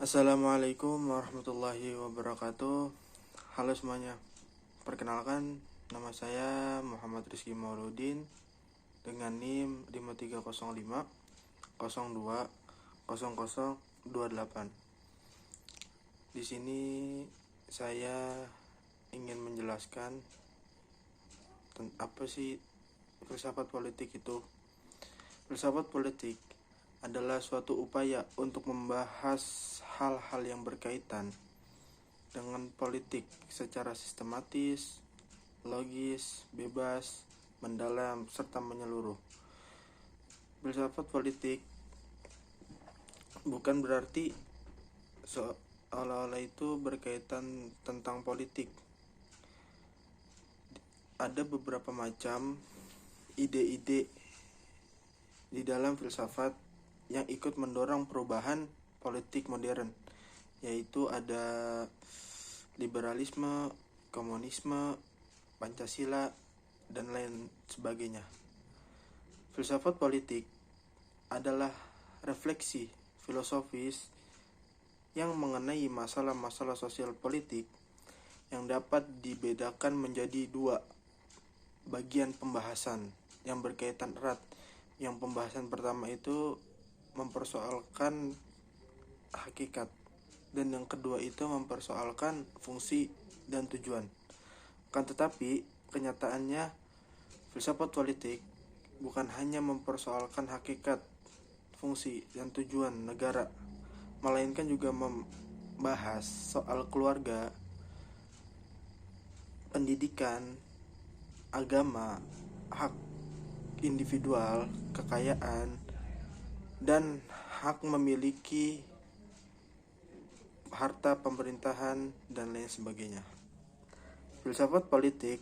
Assalamualaikum warahmatullahi wabarakatuh. Halo semuanya. Perkenalkan, nama saya Muhammad Rizky Mauludin dengan NIM 5305 02 0028. Di sini saya ingin menjelaskan apa sih filsafat politik itu. Filsafat politik adalah suatu upaya untuk membahas hal-hal yang berkaitan dengan politik secara sistematis, logis, bebas, mendalam, serta menyeluruh. Filsafat politik bukan berarti seolah-olah itu berkaitan tentang politik. Ada beberapa macam ide-ide di dalam filsafat yang ikut mendorong perubahan politik modern, yaitu ada liberalisme, komunisme, Pancasila, dan lain sebagainya. Filsafat politik adalah refleksi filosofis yang mengenai masalah-masalah sosial politik yang dapat dibedakan menjadi dua bagian pembahasan yang berkaitan erat. Yang pembahasan pertama itu mempersoalkan hakikat, dan yang kedua itu mempersoalkan fungsi dan tujuan. Kan tetapi kenyataannya filsafat politik bukan hanya mempersoalkan hakikat, fungsi, dan tujuan negara, melainkan juga membahas soal keluarga, pendidikan, agama, hak individual, kekayaan, dan hak memiliki harta pemerintahan, dan lain sebagainya. Filsafat politik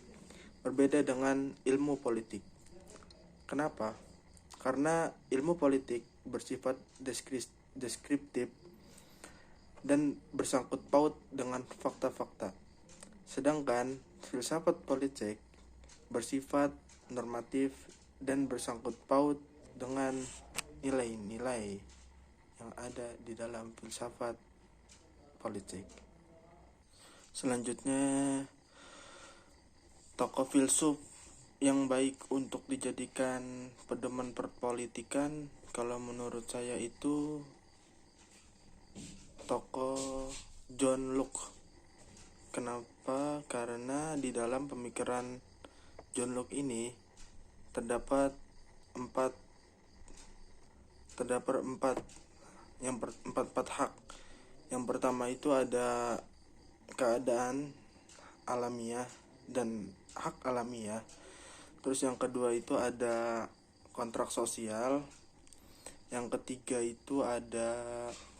berbeda dengan ilmu politik. Kenapa? Karena ilmu politik bersifat deskriptif dan bersangkut paut dengan fakta-fakta. Sedangkan filsafat politik bersifat normatif dan bersangkut paut dengan nilai-nilai yang ada di dalam filsafat politik. Selanjutnya, tokoh filsuf yang baik untuk dijadikan pedoman perpolitikan, kalau menurut saya itu tokoh John Locke. Kenapa? Karena di dalam pemikiran John Locke ini terdapat empat hak. Yang pertama itu ada keadaan alamiah dan hak alamiah. Terus yang kedua itu ada kontrak sosial. Yang ketiga itu ada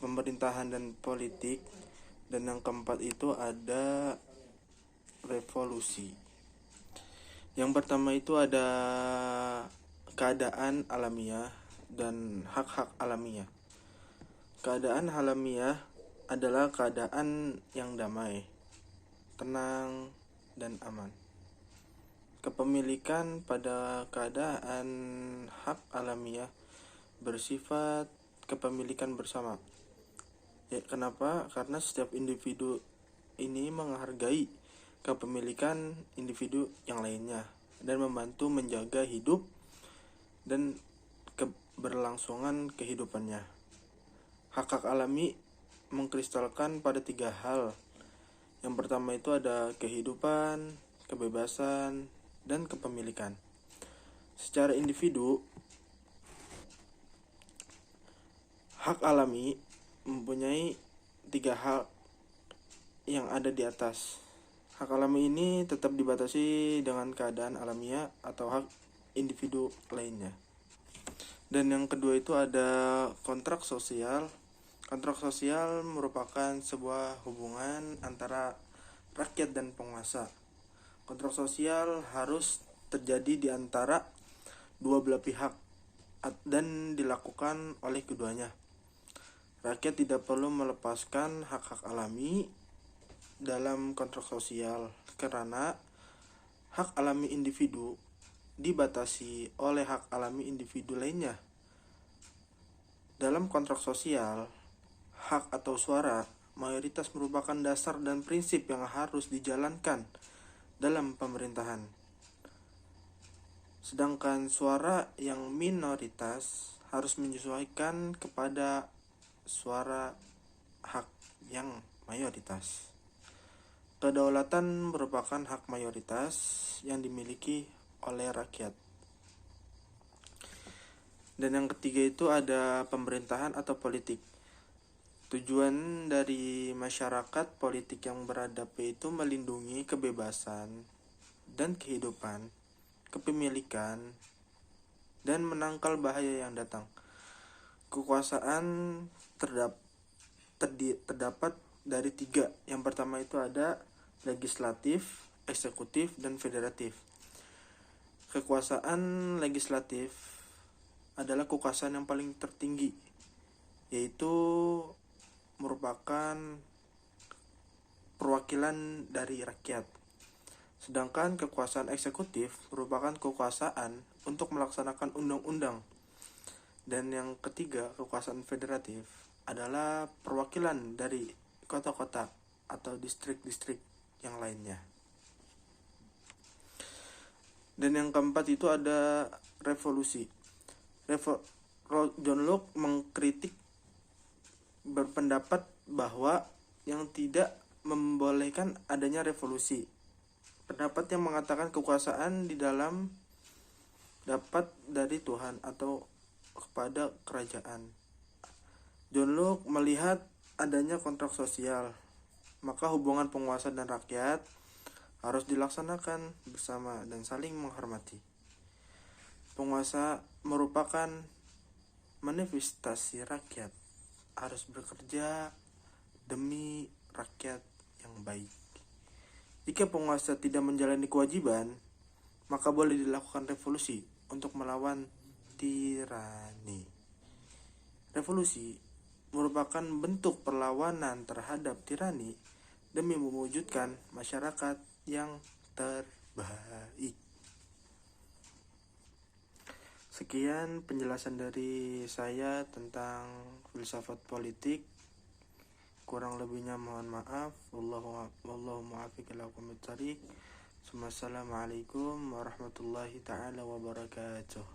pemerintahan dan politik. Dan yang keempat itu ada revolusi. Yang pertama itu ada keadaan alamiah dan hak-hak alamiah. Keadaan alamiah adalah keadaan yang damai, tenang, dan aman. Kepemilikan pada keadaan hak alamiah bersifat kepemilikan bersama. Ya, kenapa? Karena setiap individu ini menghargai kepemilikan individu yang lainnya dan membantu menjaga hidup dan keberlangsungan kehidupannya. Hak-hak alami mengkristalkan pada tiga hal. Yang pertama itu ada kehidupan, kebebasan, dan kepemilikan. Secara individu, hak alami mempunyai tiga hal yang ada di atas. Hak alami ini tetap dibatasi dengan keadaan alamiah atau hak individu lainnya. Dan yang kedua itu ada kontrak sosial. Kontrak sosial merupakan sebuah hubungan antara rakyat dan penguasa. Kontrak sosial harus terjadi di antara dua belah pihak dan dilakukan oleh keduanya. Rakyat tidak perlu melepaskan hak-hak alami dalam kontrak sosial karena hak alami individu dibatasi oleh hak alami individu lainnya. Dalam kontrak sosial, hak atau suara mayoritas merupakan dasar dan prinsip yang harus dijalankan dalam pemerintahan. Sedangkan suara yang minoritas harus menyesuaikan kepada suara hak yang mayoritas. Kedaulatan merupakan hak mayoritas yang dimiliki oleh rakyat. Dan yang ketiga itu ada pemerintahan atau politik. Tujuan dari masyarakat politik yang beradab itu melindungi kebebasan dan kehidupan, kepemilikan, dan menangkal bahaya yang datang. Kekuasaan terdapat dari tiga. Yang pertama itu ada legislatif, eksekutif, dan federatif. Kekuasaan legislatif adalah kekuasaan yang paling tertinggi, yaitu merupakan perwakilan dari rakyat. Sedangkan kekuasaan eksekutif merupakan kekuasaan untuk melaksanakan undang-undang. Dan yang ketiga, kekuasaan federatif adalah perwakilan dari kota-kota atau distrik-distrik yang lainnya. Dan yang keempat itu ada revolusi. John Locke mengkritik, berpendapat bahwa yang tidak membolehkan adanya revolusi. Pendapat yang mengatakan kekuasaan di dalam dapat dari Tuhan atau kepada kerajaan. John Locke melihat adanya kontrak sosial, maka hubungan penguasa dan rakyat harus dilaksanakan bersama dan saling menghormati. Penguasa merupakan manifestasi rakyat, harus bekerja demi rakyat yang baik. Jika penguasa tidak menjalani kewajiban, maka boleh dilakukan revolusi untuk melawan tirani. Revolusi merupakan bentuk perlawanan terhadap tirani demi mewujudkan masyarakat yang terbaik. Sekian penjelasan dari saya tentang filsafat politik. Kurang lebihnya mohon maaf. Wallahu muwaffiq ila aqwamit thoriq. Assalamualaikum warahmatullahi taala wabarakatuh.